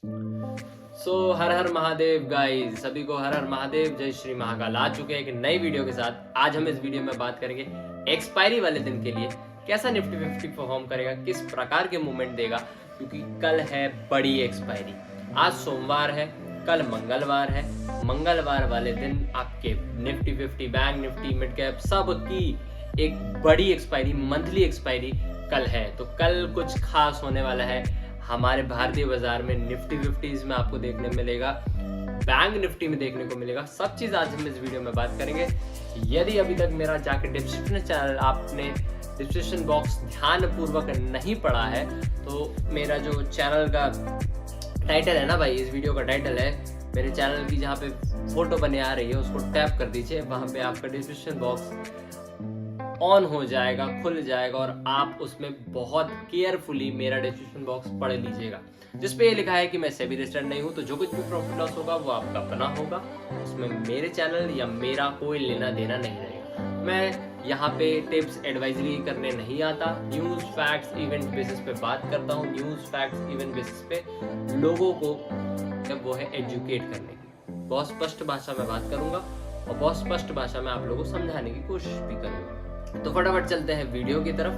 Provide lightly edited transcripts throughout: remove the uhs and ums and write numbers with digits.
हर हर Mahadev guys, सभी को हर हर महादेव, जय श्री महाकाल। आ चुके हैं एक नई वीडियो के साथ। आज हम इस वीडियो में बात करेंगे एक्सपायरी वाले दिन के लिए कैसा निफ्टी 50 परफॉर्म करेगा, किस प्रकार के मूवमेंट देगा, क्योंकि कल है बड़ी एक्सपायरी। आज सोमवार है, कल मंगलवार है। मंगलवार वाले दिन आपके Nifty 50, bank Nifty, mid cap सब की एक बड़ी एक्सपायरी, मंथली एक्सपायरी कल है। तो कल कुछ खास होने वाला है हमारे भारतीय बाजार में। निफ्टी 50 में आपको देखने मिलेगा, बैंक निफ्टी में देखने को मिलेगा। सब चीज आज हम इस वीडियो में बात करेंगे। यदि अभी तक मेरा जाके डिस्क्रिप्शन चैनल आपने डिस्क्रिप्शन बॉक्स ध्यान पूर्वक नहीं पढ़ा है, तो मेरा जो चैनल का टाइटल है ना भाई, इस वीडियो का टाइटल है, मेरे चैनल की जहाँ पे फोटो बने आ रही है उसको टैप कर दीजिए। वहां पे आपका डिस्क्रिप्शन बॉक्स ऑन हो जाएगा, खुल जाएगा और आप उसमें बहुत केयरफुली मेरा डिस्क्रिप्शन बॉक्स पढ़ लीजिएगा, जिसपे ये लिखा है कि मैं सेबी रजिस्टर्ड नहीं हूं, तो जो कुछ भी प्रॉफिट लॉस होगा वो आपका अपना होगा, उसमें मेरे चैनल या मेरा कोई लेना देना नहीं रहेगा। मैं यहाँ पे टिप्स एडवाइजरी करने नहीं आता, न्यूज फैक्ट्स इवेंट बेसिस पे बात करता हूँ। न्यूज फैक्ट्स इवेंट बेसिस पे लोगों को वो है एजुकेट करने की। बहुत स्पष्ट भाषा में बात करूंगा और बहुत स्पष्ट भाषा में आप लोगों को समझाने की कोशिश भी करूंगा। तो फटाफट चलते हैं वीडियो की तरफ।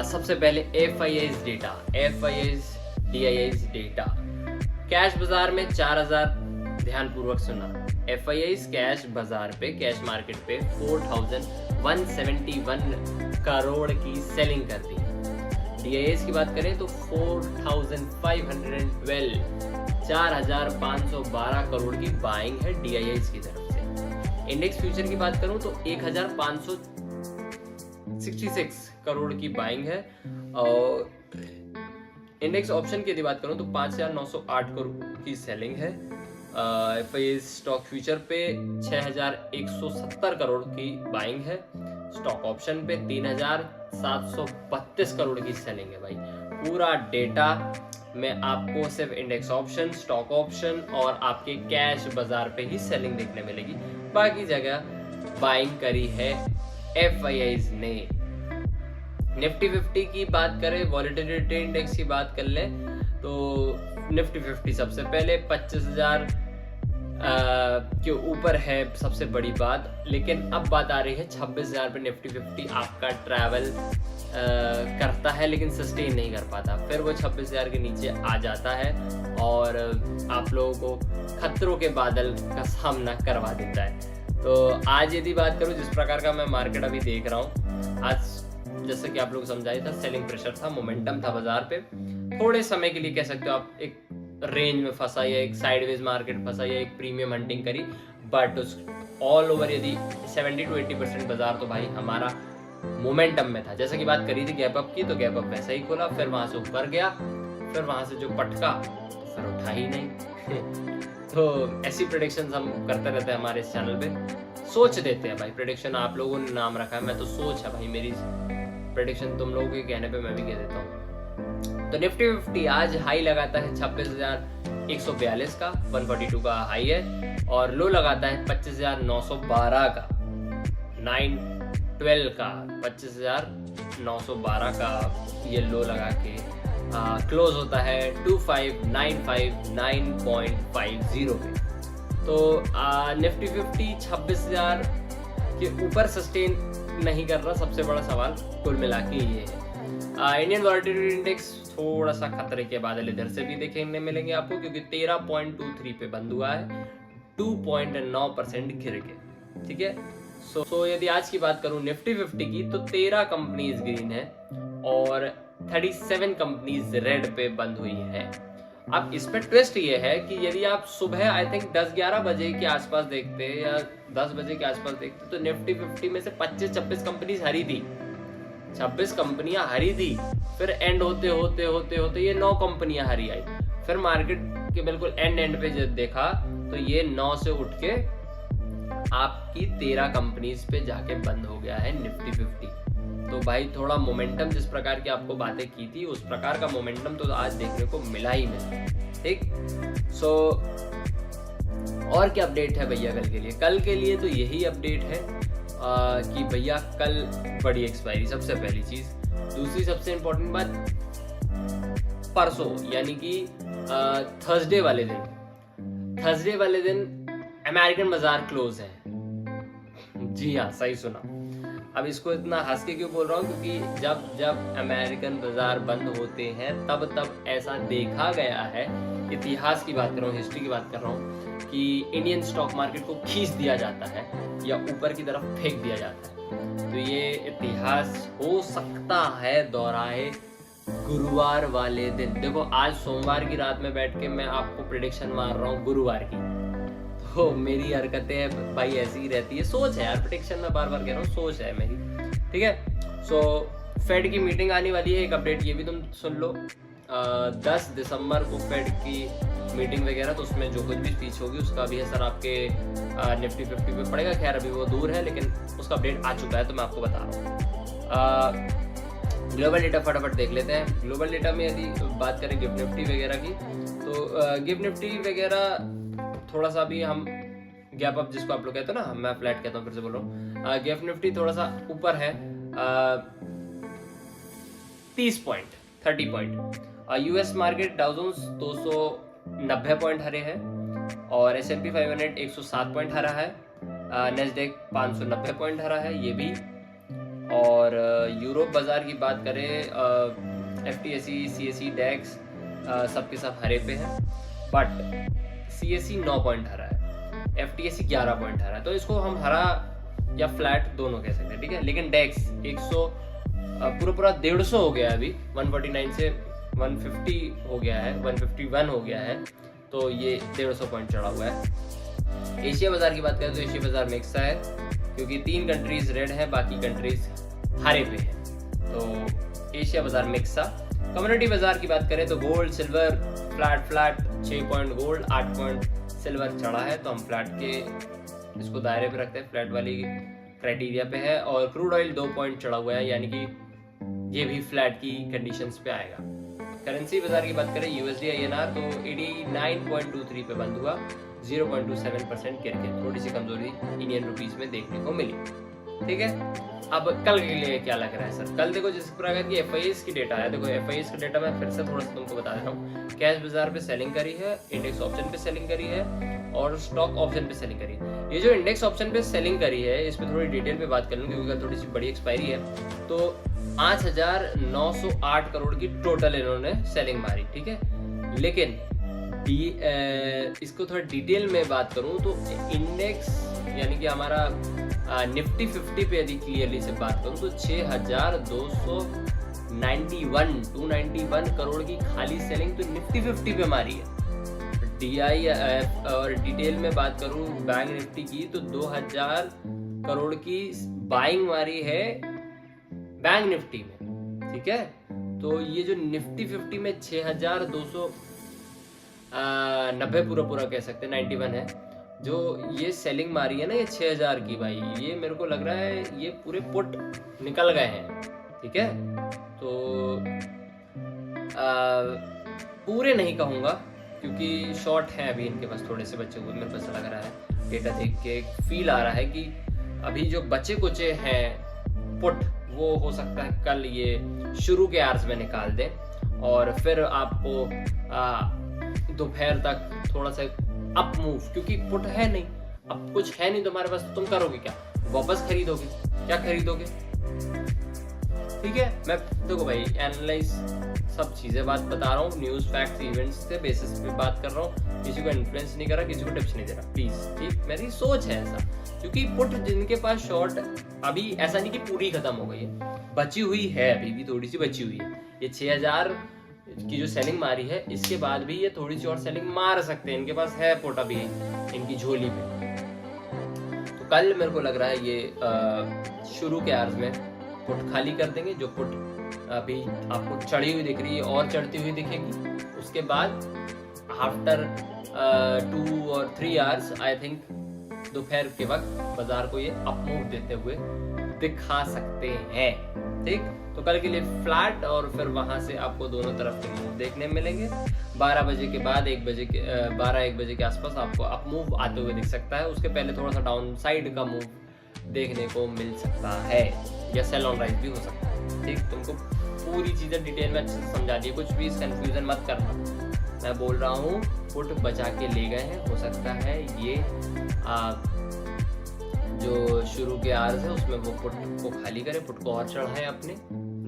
सबसे पहले FIIs data, FIIs DIIs data. Cash बाजार में 4000, ध्यान पूर्वक सुना, FIIs कैश बाजार पे, कैश मार्केट पे 4171 करोड़ की सेलिंग कर दी। DIIs की बात करें तो 4512, 4512 करोड़ की बाइंग है DIIs की तरफ से। इंडेक्स फ्यूचर की बात करूं तो 1566 करोड़ की बाइंग है। और इंडेक्स ऑप्शन की यदि बात करूं तो 5908 करोड़ की सेलिंग है। FIIs स्टॉक फ्यूचर पे 6170 करोड़ की बाइंग है। स्टॉक ऑप्शन पे 3732 करोड़ की सेलिंग है। भाई पूरा डेटा में आपको सिर्फ इंडेक्स ऑप्शन, स्टॉक ऑप्शन और आपके कैश बाजार पे ही सेलिंग देखने मिलेगी। बाकी जगह बाइंग करी है FIIs ने। निफ्टी 50 की बात करें, वॉलेटिलिटी इंडेक्स की बात कर लें तो निफ्टी 50 सबसे पहले 25,000 के ऊपर है, सबसे बड़ी बात। लेकिन अब बात आ रही है 26,000 पे निफ्टी 50 आपका ट्रैवल करता है लेकिन सस्टेन नहीं कर पाता, फिर वो 26,000 के नीचे आ जाता है और आप लोगों को खतरों के बादल का सामना करवा देता है। तो आज यदि बात करूं, जिस प्रकार का मैं मार्केट अभी देख रहा हूं, आज जैसे कि आप लोग समझाया था, सेलिंग प्रेशर था, मोमेंटम था बाजार पे। थोड़े समय के लिए कह सकते हो आप एक रेंज में फंसा या एक साइडवेज मार्केट फंसा या एक प्रीमियम हंटिंग करी, बट उस ऑल ओवर यदि 70 to 80% बाजार तो भाई हमारा मोमेंटम में था। जैसे कि बात करी थी गैप अप की, तो गैप अप वैसा ही खोला, फिर वहां से ऊपर गया, फिर वहां से जो पटका तो फिर उठा ही नहीं। तो ऐसी प्रेडिक्शंस हम करते रहते हैं हमारे इस चैनल पे, सोच देते हैं भाई। प्रेडिक्शन आप लोगों ने नाम रखा है, मैं तो सोच है भाई मेरी प्रेडिक्शन, तुम लोगों के कहने पे मैं भी कह देता हूँ। तो निफ्टी 50 आज हाई लगाता है 26,142 का, 142 का हाई है, और लो लगाता है 25,912 का, 912 का, 25,912 का ये लो लगा के क्लोज होता है 25,959.50 पे। तो निफ्टी 50 26,000 के ऊपर सस्टेन नहीं कर रहा, सबसे बड़ा सवाल कुल मिला के ये है। इंडियन वॉलेटिलिटी इंडेक्स थोड़ा सा खतरे के बादल इधर से भी देखने मिलेंगे आपको, क्योंकि 13.23 पे बंद हुआ है, 2.9% गिर के। ठीक है, सो यदि आज की बात करूं निफ्टी 50 की, तो 13 कंपनीज ग्रीन है और 37 कंपनीज रेड पे बंद हुई है। अब इस पे ट्विस्ट ये है कि यदि आप सुबह आई थिंक 10-11 बजे के आसपास देखते या 10 बजे के आसपास देखते, तो निफ्टी 50 में से 25-26 कंपनीज हरी थी, 26 कंपनियां हरी थी। फिर एंड होते होते होते होते ये 9 कंपनियां हरी आई। फिर मार्केट के बिल्कुल एंड पे जब देखा तो ये 9 से उठ के आपकी 13 कंपनीज पे जाके बंद हो गया है निफ्टी 50। तो भाई थोड़ा मोमेंटम, जिस प्रकार की आपको बातें की थी उस प्रकार का मोमेंटम तो आज देखने को मिला ही नहीं। ठीक, सो और क्या अपडेट है भैया कल के लिए? कल के लिए तो यही अपडेट है कि भैया कल बड़ी एक्सपायरी, सबसे पहली चीज। दूसरी सबसे इंपॉर्टेंट बात, परसों यानी कि थर्सडे वाले दिन अमेरिकन बाजार क्लोज है। जी हाँ, सही सुना। अब इसको इतना हंस के क्यों बोल रहा हूँ, क्योंकि जब अमेरिकन बाजार बंद होते हैं तब ऐसा देखा गया है, इतिहास की बात कर रहा हूँ, हिस्ट्री की बात कर रहा हूँ, कि इंडियन स्टॉक मार्केट को खींच दिया जाता है या ऊपर की तरफ फेंक दिया जाता है। तो ये इतिहास हो सकता है दोहराए गुरुवार वाले दिन। देखो, आज सोमवार की रात में बैठ के मैं आपको प्रेडिक्शन मार रहा हूँ गुरुवार की, तो मेरी हरकतें भाई ऐसी ही रहती है। सोच है यार, प्रेडिक्शन में बार बार कह रहा हूँ, सोच है मेरी, ठीक है। सो फेड की मीटिंग आने वाली है, एक अपडेट ये भी तुम सुन लो। 10 दिसंबर को फेड की मीटिंग वगैरह, तो उसमें जो कुछ भी स्पीच होगी उसका भी असर आपके निफ्टी 50 पे पड़ेगा। खैर अभी वो दूर है, लेकिन उसका अपडेट आ चुका है, तो मैं आपको बता रहा हूँ। ग्लोबल डेटा फटाफट देख लेते हैं। ग्लोबल डेटा में यदि बात करें गिफ्ट निफ्टी वगैरह की, तो गिफ्ट निफ्टी वगैरह थोड़ा सा भी हम गैप अप, जिसको आप लोग कहते हो ना, मैं फ्लैट कहता हूँ, फिर से बोल रहा हूँ, गिफ्ट निफ्टी थोड़ा सा ऊपर है, 30 point 30 point. US market Dow Jones 290 point हरे है, और S&P 500 107 पॉइंट हरा है, नेस्डेक 590 पॉइंट हरा है ये भी। और यूरोप बाजार की बात करें, FTSE CAC डेक्स सबके सब हरे पे हैं, बट CAC 9 पॉइंट हरा है, FTSE 11 पॉइंट हरा है। तो इसको हम हरा या फ्लैट दोनों कह सकते हैं, ठीक है। लेकिन डेक्स 100 पूरा 150 हो गया है अभी, 149 से 150 हो गया है, 151 हो गया है, तो ये 150 पॉइंट चढ़ा हुआ है। एशिया बाजार की बात करें तो एशिया बाजार मिक्स है, क्योंकि 3 कंट्रीज रेड है, बाकी कंट्रीज हरे पे है, तो एशिया बाजार मिक्स था। कम्युनिटी बाजार की बात करें तो gold silver flat 6 point gold 8 point silver चढ़ा है, तो हम फ्लैट के इसको दायरे पे रखते हैं, फ्लैट वाली क्राइटेरिया पे है। और क्रूड ऑयल 2 पॉइंट चढ़ा हुआ है, यानी कि ये भी फ्लैट की कंडीशंस पे आएगा। करेंसी बाजार की बात करें USD INR तो 89.23 पे बंद हुआ, 0.27% गिर के, थोड़ी सी कमजोरी इंडियन रुपीस में देखने को मिली, ठीक है। अब कल के लिए क्या लग रहा है सर? कल देखो, जिस प्रकार की FIS की डेटा है, देखो FIS का डेटा मैं फिर से थोड़ा सा तुमको बता रहा हूँ। कैश बाजार पे सेलिंग करी है, इंडेक्स ऑप्शन पे सेलिंग करी है, और स्टॉक ऑप्शन पे सेलिंग करी है। ये जो इंडेक्स ऑप्शन पे सेलिंग करी है, इस पे थोड़ी डिटेल पे बात कर लूँ, क्योंकि कल थोड़ी सी बड़ी एक्सपायरी है। तो 5,908 करोड़ की टोटल इन्होंने सेलिंग मारी, ठीक है। लेकिन इसको थोड़ा डिटेल में बात करूं तो इंडेक्स यानी कि हमारा निफ्टी 50 पे यदि क्लियरली से बात करूं तो 291 करोड़ की खाली सेलिंग तो निफ्टी 50 पे मारी है। DI और डिटेल में बात करूं बैंक निफ्टी की तो 2000 करोड़ की बाइंग मारी है बैंक निफ्टी में, ठीक है। तो ये जो निफ्टी 50 में 6,290 पूरा कह सकते हैं, 91 है जो ये सेलिंग मारी है ना, ये 6,000 की, भाई ये मेरे को लग रहा है ये पूरे पुट निकल गए हैं, ठीक है। तो पूरे नहीं कहूँगा क्योंकि शॉर्ट है अभी इनके पास, थोड़े से बचे हुए, मेरे पास लग रहा है डेटा देख के फील आ रहा है कि अभी जो बचे कुचे हैं पुट, वो हो सकता है कल ये शुरू के आवर्स में निकाल दें, और फिर आपको दोपहर तक थोड़ा सा अप मूव, क्योंकि पुट है नहीं, अब कुछ है नहीं तुम्हारे पास, तुम करोगे क्या? वापस खरीदोगे? क्या खरीदोगे? ठीक है, मैं देखो भाई एनालाइज सब चीजें बात बता रहा हूँ, न्यूज फैक्ट्स इवेंट्स के बेसिस पे बात कर रहा हूँ, किसी को इन्फ्लुएंस नहीं कर रहा, किसी को टिप्स नहीं दे रहा, प्लीज, ठीक। मेरी सोच है ऐसा, क्योंकि पुट जिनके पास शॉर्ट अभी ऐसा नहीं कि पूरी खत्म हो गई है, बची हुई है, अभी भी थोड़ी सी बची हुई है। ये 6,000 की जो सेलिंग मारी है, इसके बाद भी ये थोड़ी सी और सेलिंग मार सकते हैं, इनके पास है पुट अभी इनकी झोली में। तो कल मेरे को लग रहा है ये शुरू के आवर्स में पुट खाली कर देंगे, जो पुट अभी आपको चढ़ी हुई दिख रही है और चढ़ती हुई दिखेगी, उसके बाद आफ्टर 2 और 3 आवर्स आई थिंक दोपहर के वक्त बाजार को ये अप मूव देते हुए दिखा सकते हैं, ठीक। तो कल के लिए फ्लैट, और फिर वहां से आपको दोनों तरफ के मूव देखने मिलेंगे। 12 बजे के बाद 1 बजे के आसपास आपको अप मूव आते हुए दिख सकता है, उसके पहले थोड़ा सा डाउन साइड का मूव देखने को मिल सकता है, या सेल ऑन राइज भी हो सकता है, ठीक। तुमको पूरी चीजें डिटेल में अच्छे से समझा दी, कुछ भी कंफ्यूजन मत करना, मैं बोल रहा हूँ पुट बचा के ले गए हैं। हो सकता है ये जो शुरू के आर्स है उसमें वो पुट को खाली करे, पुट को और चढ़ाए, अपने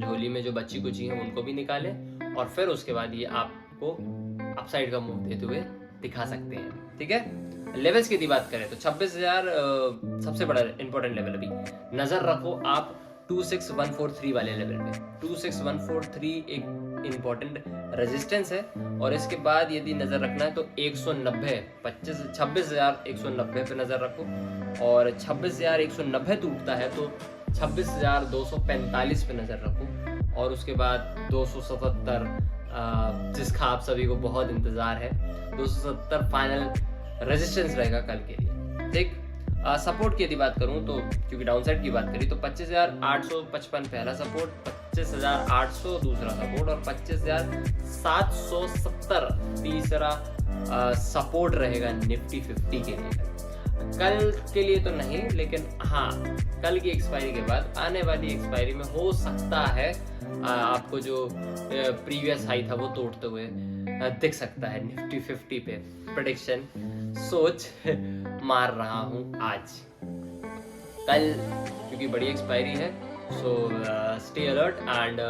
झोली में जो बच्ची कुची है उनको भी निकाले, और फिर उसके बाद ये आपको अपसाइड का मुंह देते हुए दिखा सकते हैं। ठीक है, लेवल्स की बात करें तो 26,000 सबसे बड़ा इंपॉर्टेंट लेवल। अभी नजर रखो आप 26143 वाले लेवल पे। 26143 एक इंपॉर्टेंट रेजिस्टेंस है, और इसके बाद यदि नजर रखना है तो 190 26,190 पे नजर रखो, और 26,190 टूटता है तो 26,245 पे नजर रखो, और उसके बाद 277 जिसका आप सभी को बहुत इंतजार है, 270 फाइनल रेजिस्टेंस रहेगा कल के लिए। ठीक, सपोर्ट की यदि बात करूं तो क्योंकि डाउनसाइड की बात करी तो 25,855 पहला सपोर्ट, 25,800 दूसरा सपोर्ट, और 25,770 तीसरा सपोर्ट रहेगा निफ्टी 50 के लिए। कल के लिए तो नहीं, लेकिन हाँ कल की एक्सपायरी के बाद आने वाली एक्सपायरी में हो सकता है आपको जो प्रीवियस हाई था वो तोड़ते हुए दिख सकता है निफ्टी 50 पे। प्रेडिक्शन सोच मार रहा हूँ आज। कल क्योंकि बड़ी एक्सपायरी है, सो स्टे अलर्ट, एंड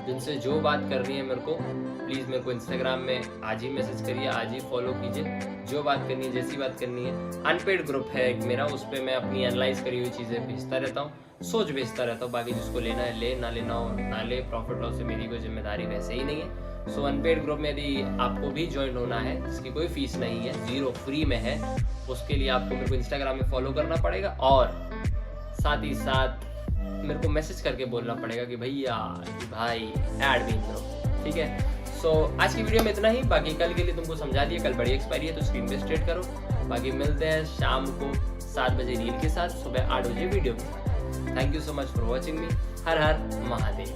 जिनसे जो बात करनी है मेरे को प्लीज़ मेरे को इंस्टाग्राम में आज ही मैसेज करिए, आज ही फॉलो कीजिए। जो बात करनी है, जैसी बात करनी है। अनपेड ग्रुप है एक मेरा, उस पर मैं अपनी एनालाइज करी हुई चीज़ें भेजता रहता हूँ, सोच भेजता रहता हूँ। बाकी जिसको लेना है ले, ना लेना हो ना ले, प्रॉफिट लॉस से मेरी कोई जिम्मेदारी वैसे ही नहीं है। सो अनपेड ग्रुप में यदि आपको भी ज्वाइन होना है, जिसकी कोई फीस नहीं है, 0 फ्री में है, उसके लिए आपको मेरे को इंस्टाग्राम में फॉलो करना पड़ेगा, और साथ ही साथ मेरे को मैसेज करके बोलना पड़ेगा कि भैया भाई ऐड भी करो। ठीक है, सो आज की वीडियो में इतना ही। बाकी कल के लिए तुमको समझा दिया, कल बड़ी एक्सपायरी है तो स्क्रीन पे स्ट्रेट करो। बाकी मिलते हैं शाम को 7 बजे रील के साथ, सुबह 8 बजे वीडियो के साथ। Thank you so much for watching me. Her her Mahadev.